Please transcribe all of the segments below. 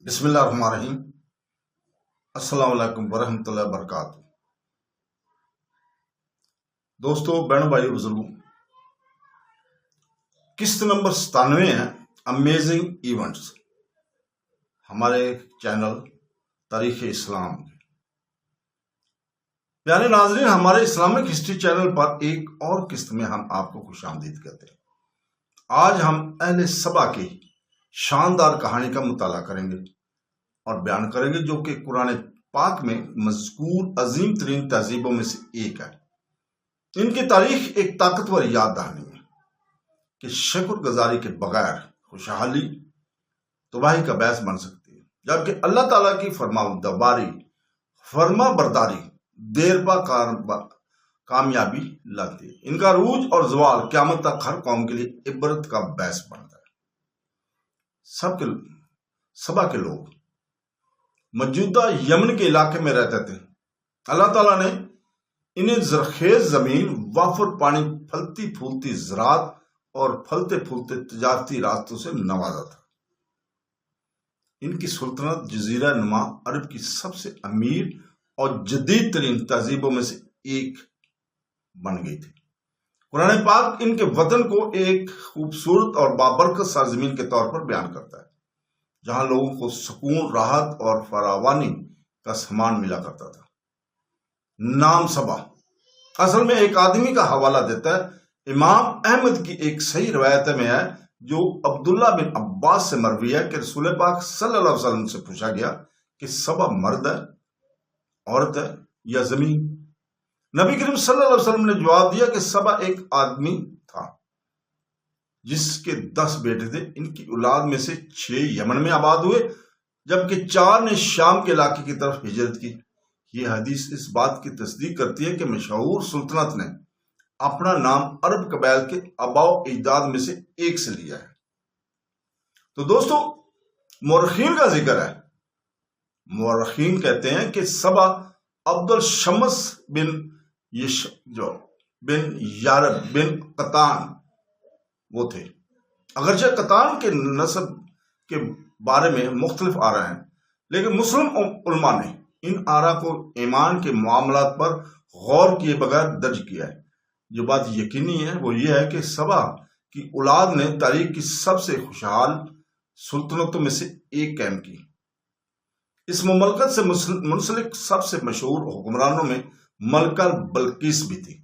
بسم اللہ الرحمن الرحیم۔ السلام علیکم ورحمۃ اللہ وبرکاتہ۔ دوستو، بہنوں، بھائی، بزرگوں، قسط نمبر 97 ہے امیزنگ ایونٹس، ہمارے چینل تاریخ اسلام۔ پیارے ناظرین، ہمارے اسلامک ہسٹری چینل پر ایک اور قسط میں ہم آپ کو خوش آمدید کہتے ہیں۔ آج ہم اہل سبا کی شاندار کہانی کا مطالعہ کریں گے اور بیان کریں گے، جو کہ قرآن پاک میں مذکور عظیم ترین تہذیبوں میں سے ایک ہے۔ ان کی تاریخ ایک طاقتور یاد دہانی ہے کہ شکر گزاری کے بغیر خوشحالی تباہی کا باعث بن سکتی ہے، جبکہ اللہ تعالیٰ کی فرما برداری دیر پا کامیابی لاتی ہے۔ ان کا عروج اور زوال قیامت تک ہر قوم کے لیے عبرت کا باعث بنتا ہے۔ سبا کے لوگ موجودہ یمن کے علاقے میں رہتے تھے۔ اللہ تعالیٰ نے انہیں زرخیز زمین، وافر پانی، پھلتی پھولتی زراعت اور پھلتے پھولتے تجارتی راستوں سے نوازا تھا۔ ان کی سلطنت جزیرہ نما عرب کی سب سے امیر اور جدید ترین تہذیبوں میں سے ایک بن گئی تھی۔ قرآن پاک ان کے وطن کو ایک خوبصورت اور بابرکت سرزمین کے طور پر بیان کرتا ہے، جہاں لوگوں کو سکون، راحت اور فراوانی کا سامان ملا کرتا تھا۔ نام سبا اصل میں ایک آدمی کا حوالہ دیتا ہے۔ امام احمد کی ایک صحیح روایت میں ہے، جو عبداللہ بن عباس سے مروی ہے، کہ رسول پاک صلی اللہ علیہ وسلم سے پوچھا گیا کہ سبا مرد ہے، عورت ہے یا زمین؟ نبی کریم صلی اللہ علیہ وسلم نے جواب دیا کہ سبا ایک آدمی تھا جس کے 10 بیٹے تھے۔ ان کی اولاد میں سے 6 یمن میں آباد ہوئے، جبکہ 4 نے شام کے علاقے کی طرف ہجرت کی۔ یہ حدیث اس بات کی تصدیق کرتی ہے کہ مشہور سلطنت نے اپنا نام عرب قبائل کے آباء و اجداد میں سے ایک سے لیا ہے۔ تو دوستو، مورخین کا ذکر ہے۔ مورخین کہتے ہیں کہ سبا عبد الشمس بن یارب بن قطان وہ تھے۔ اگرچہ قطان کے نسب کے بارے میں مختلف آراء ہیں، لیکن مسلم علماء نے ان آراء کو ایمان کے معاملات پر غور کیے بغیر درج کیا ہے۔ جو بات یقینی ہے وہ یہ ہے کہ سبا کی اولاد نے تاریخ کی سب سے خوشحال سلطنتوں میں سے ایک قائم کی۔ اس مملکت سے منسلک سب سے مشہور حکمرانوں میں ملکہ بلقیس بھی تھی،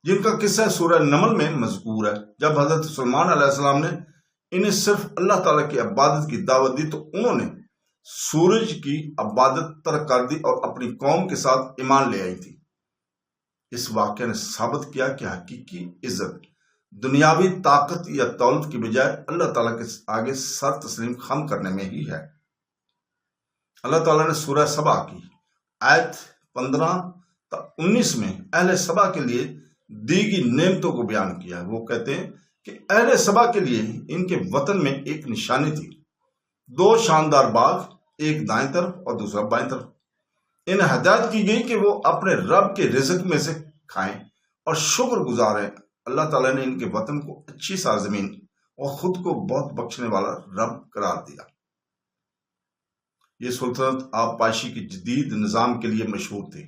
جن کا قصہ سورہ نمل میں مذکور ہے۔ جب حضرت سلیمان علیہ السلام نے انہیں صرف اللہ تعالیٰ کی عبادت کی دعوت دی تو انہوں نے سورج کی عبادت ترک کر دی اور اپنی قوم کے ساتھ ایمان لے آئی تھی۔ اس واقعے نے ثابت کیا کہ حقیقی عزت دنیاوی طاقت یا دولت کی بجائے اللہ تعالیٰ کے آگے سر تسلیم خم کرنے میں ہی ہے۔ اللہ تعالیٰ نے سورہ سبا کی آیت 15-19 میں اہل سبا کے لیے دی گئی نعمتوں کو بیان کیا۔ وہ کہتے ہیں کہ اہل سبا کے لیے ان کے وطن میں ایک نشانی تھی، 2 شاندار باغ، ایک دائیں طرف اور دوسرا بائیں طرف۔ انہیں ہدایت کی گئی کہ وہ اپنے رب کے رزق میں سے کھائیں اور شکر گزاریں۔ اللہ تعالیٰ نے ان کے وطن کو اچھی سرزمین اور خود کو بہت بخشنے والا رب قرار دیا۔ یہ سلطنت آبپاشی کے جدید نظام کے لیے مشہور تھی۔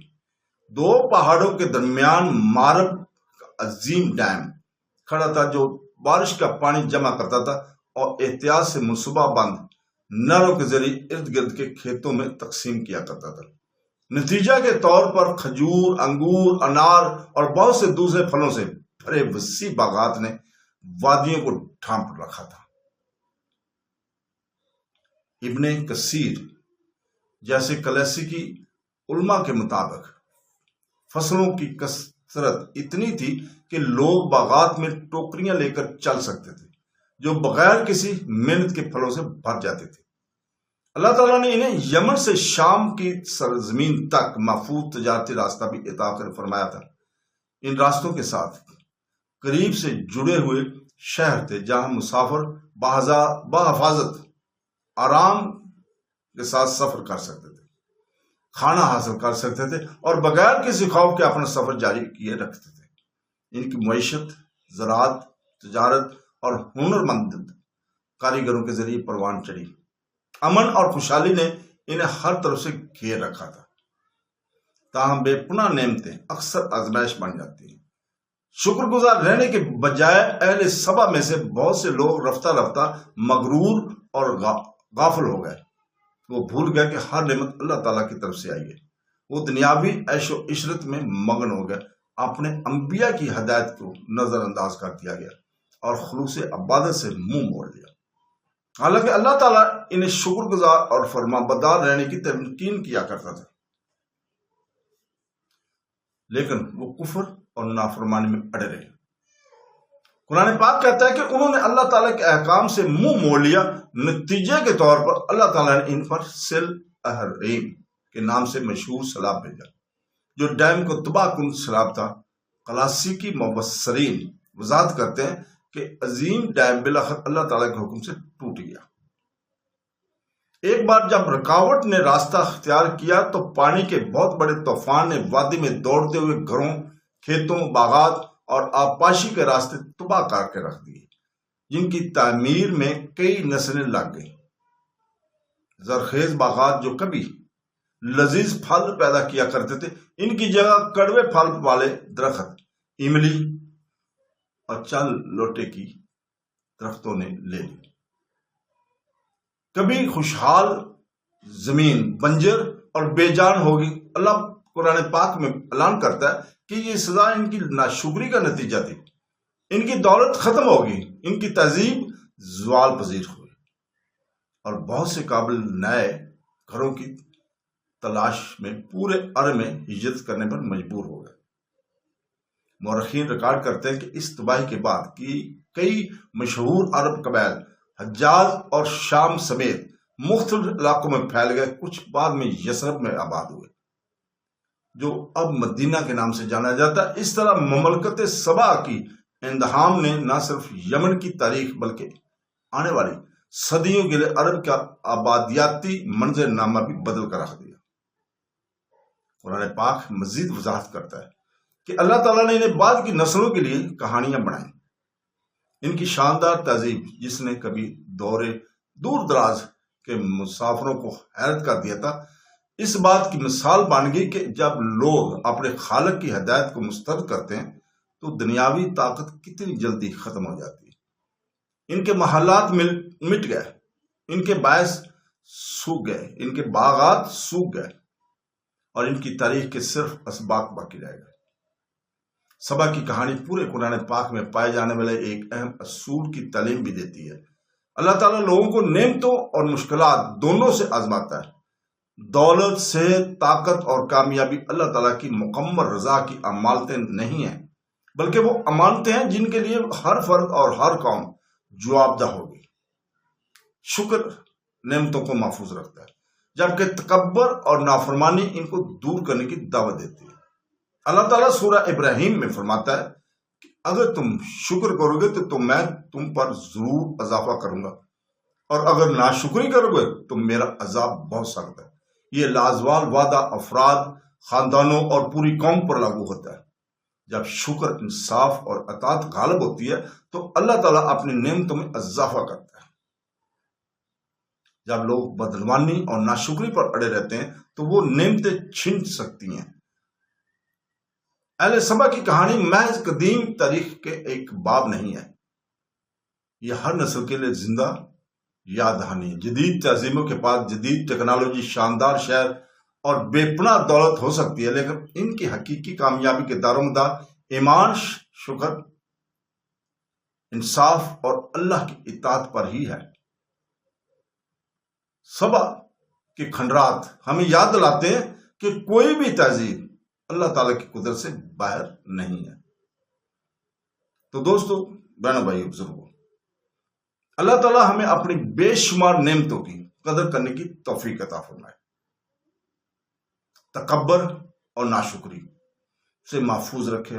2 پہاڑوں کے درمیان مارب کا عظیم ڈیم کھڑا تھا، جو بارش کا پانی جمع کرتا تھا اور احتیاط سے منصوبہ بند نہروں کے ذریعے ارد گرد کے کھیتوں میں تقسیم کیا کرتا تھا۔ نتیجہ کے طور پر کھجور، انگور، انار اور بہت سے دوسرے پھلوں سے بھرے وسیع باغات نے وادیوں کو ڈھانپ رکھا تھا۔ ابن کثیر جیسے کلاسیکی علماء کے مطابق فصلوں کی کثرت اتنی تھی کہ لوگ باغات میں ٹوکریاں لے کر چل سکتے تھے، جو بغیر کسی محنت کے پھلوں سے بھر جاتے تھے۔ اللہ تعالیٰ نے انہیں یمن سے شام کی سرزمین تک محفوظ تجارتی راستہ بھی عطا کر فرمایا تھا۔ ان راستوں کے ساتھ قریب سے جڑے ہوئے شہر تھے، جہاں مسافر بحفاظت آرام کے ساتھ سفر کر سکتے تھے، کھانا حاصل کر سکتے تھے اور بغیر کسی خوف کے اپنا سفر جاری کیے رکھتے تھے۔ ان کی معیشت زراعت، تجارت اور ہنرمند کاریگروں کے ذریعے پروان چڑھی۔ امن اور خوشحالی نے انہیں ہر طرف سے گھیر رکھا تھا، تاہم بے پناہ نعمتیں اکثر آزمائش بن جاتی ہیں۔ شکر گزار رہنے کے بجائے اہل سبا میں سے بہت سے لوگ رفتہ رفتہ مغرور اور غافل ہو گئے۔ وہ بھول گئے کہ ہر نعمت اللہ تعالیٰ کی طرف سے آئی ہے۔ وہ دنیاوی عیش و عشرت میں مگن ہو گئے، اپنے انبیاء کی ہدایت کو نظر انداز کر دیا گیا اور خلوص عبادت سے منہ موڑ لیا۔ حالانکہ اللہ تعالیٰ انہیں شکر گزار اور فرما بردار رہنے کی تلقین کیا کرتا تھا، لیکن وہ کفر اور نافرمانی میں اڑے رہے۔ قرآن پاک کہتا ہے کہ انہوں نے اللہ تعالیٰ کے احکام سے منہ موڑ لیا۔ نتیجے کے طور پر اللہ تعالیٰ نے ان پر سیل احریم کے نام سے مشہور سیلاب بھیجا، جو ڈیم کو تباہ کن سیلاب تھا۔ کلاسیکی مبصرین وضاحت کرتے ہیں کہ عظیم ڈیم بالآخر اللہ تعالیٰ کے حکم سے ٹوٹ گیا۔ ایک بار جب رکاوٹ نے راستہ اختیار کیا تو پانی کے بہت بڑے طوفان نے وادی میں دوڑتے ہوئے گھروں، کھیتوں، باغات اور آبپاشی کے راستے تباہ کر کے رکھ دیے، جن کی تعمیر میں کئی نسلیں لگ گئیں۔ زرخیز باغات جو کبھی لذیذ پھل پیدا کیا کرتے تھے، ان کی جگہ کڑوے پھل والے درخت، املی اور چل لوٹے کی درختوں نے لے لی۔ کبھی خوشحال زمین بنجر اور بے جان ہوگی۔ اللہ قرآن پاک میں اعلان کرتا ہے کہ یہ سزا ان کی ناشکری کا نتیجہ تھی۔ ان کی دولت ختم ہوگی، ان کی تہذیب زوال پذیر ہوئی، اور بہت سے قابل نئے گھروں کی تلاش میں پورے عرب میں ہجرت کرنے پر مجبور ہو گئے۔ مورخین ریکارڈ کرتے ہیں کہ اس تباہی کے بعد کئی مشہور عرب قبائل حجاز اور شام سمیت مختلف علاقوں میں پھیل گئے۔ کچھ بعد میں یثرب میں آباد ہوئے، جو اب مدینہ کے نام سے جانا جاتا ہے۔ اس طرح مملکت سبا کی اندہام نے نہ صرف یمن کی تاریخ بلکہ آنے والی صدیوں کے لیے عرب کا آبادیاتی منظر نامہ بھی بدل کر رکھ دیا۔ قرآن پاک مزید وضاحت کرتا ہے کہ اللہ تعالیٰ نے انہیں بعد کی نسلوں کے لیے کہانیاں بنائیں۔ ان کی شاندار تہذیب، جس نے کبھی دور دراز کے مسافروں کو حیرت کر دیا تھا، اس بات کی مثال بن گئی کہ جب لوگ اپنے خالق کی ہدایت کو مسترد کرتے ہیں تو دنیاوی طاقت کتنی جلدی ختم ہو جاتی ہے۔ ان کے محلات مٹ گئے، ان کے باعث سوکھ گئے، ان کے باغات سوکھ گئے، اور ان کی تاریخ کے صرف اسباق باقی رہ گئے۔ سبا کی کہانی پورے قرآن پاک میں پائے جانے والے ایک اہم اصول کی تعلیم بھی دیتی ہے۔ اللہ تعالیٰ لوگوں کو نعمتوں اور مشکلات دونوں سے آزماتا ہے۔ دولت، صحت، طاقت اور کامیابی اللہ تعالیٰ کی مکمل رضا کی امانتیں نہیں ہیں، بلکہ وہ امانتیں ہیں جن کے لیے ہر فرد اور ہر قوم جواب دہ ہوگی۔ شکر نعمتوں کو محفوظ رکھتا ہے، جبکہ تکبر اور نافرمانی ان کو دور کرنے کی دعوت دیتی ہے۔ اللہ تعالیٰ سورہ ابراہیم میں فرماتا ہے کہ اگر تم شکر کرو گے تو میں تم پر ضرور اضافہ کروں گا، اور اگر ناشکری کرو گے تو میرا عذاب بہت سخت ہے۔ یہ لازوال وعدہ افراد، خاندانوں اور پوری قوم پر لاگو ہوتا ہے۔ جب شکر، انصاف اور اطاعت غالب ہوتی ہے تو اللہ تعالیٰ اپنی نعمتوں میں اضافہ کرتا ہے۔ جب لوگ بدعنوانی اور ناشکری پر اڑے رہتے ہیں تو وہ نعمتیں چھن سکتی ہیں۔ اہل سبا کی کہانی محض قدیم تاریخ کے ایک باب نہیں ہے، یہ ہر نسل کے لیے زندہ یاد دہانی ہے۔ جدید تہذیبوں کے پاس جدید ٹیکنالوجی، شاندار شہر اور بے پناہ دولت ہو سکتی ہے، لیکن ان کی حقیقی کامیابی کے دارومدار ایمان، شکر، انصاف اور اللہ کی اطاعت پر ہی ہے۔ سبا کے کھنڈرات ہمیں یاد دلاتے ہیں کہ کوئی بھی تہذیب اللہ تعالیٰ کی قدرت سے باہر نہیں ہے۔ تو دوستو، بہنوں، بھائیو، بزرگوں، اللہ تعالیٰ ہمیں اپنی بے شمار نعمتوں کی قدر کرنے کی توفیق عطا فرمائے، تکبر اور ناشکری سے محفوظ رکھے،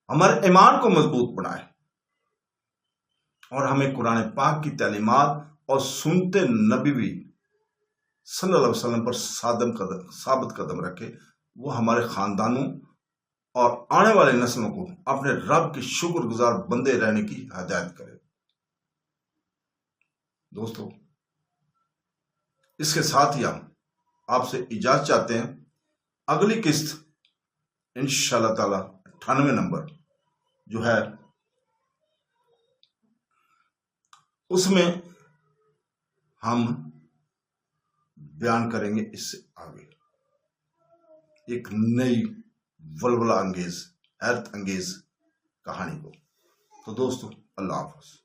ہمارے ایمان کو مضبوط بنائے، اور ہمیں قرآن پاک کی تعلیمات اور سنت نبوی صلی اللہ علیہ وسلم پر ثابت قدم رکھے۔ وہ ہمارے خاندانوں اور آنے والے نسلوں کو اپنے رب کے شکر گزار بندے رہنے کی ہدایت کرے۔ دوستو، اس کے ساتھ ہی ہم آپ سے اجازت چاہتے ہیں. اگلی قسط انشاءاللہ تعالی 98 نمبر جو ہے اس میں ہم بیان کریں گے اس سے آگے ایک نئی ولولہ انگیز حیرت انگیز کہانی کو. تو دوستو اللہ حافظ.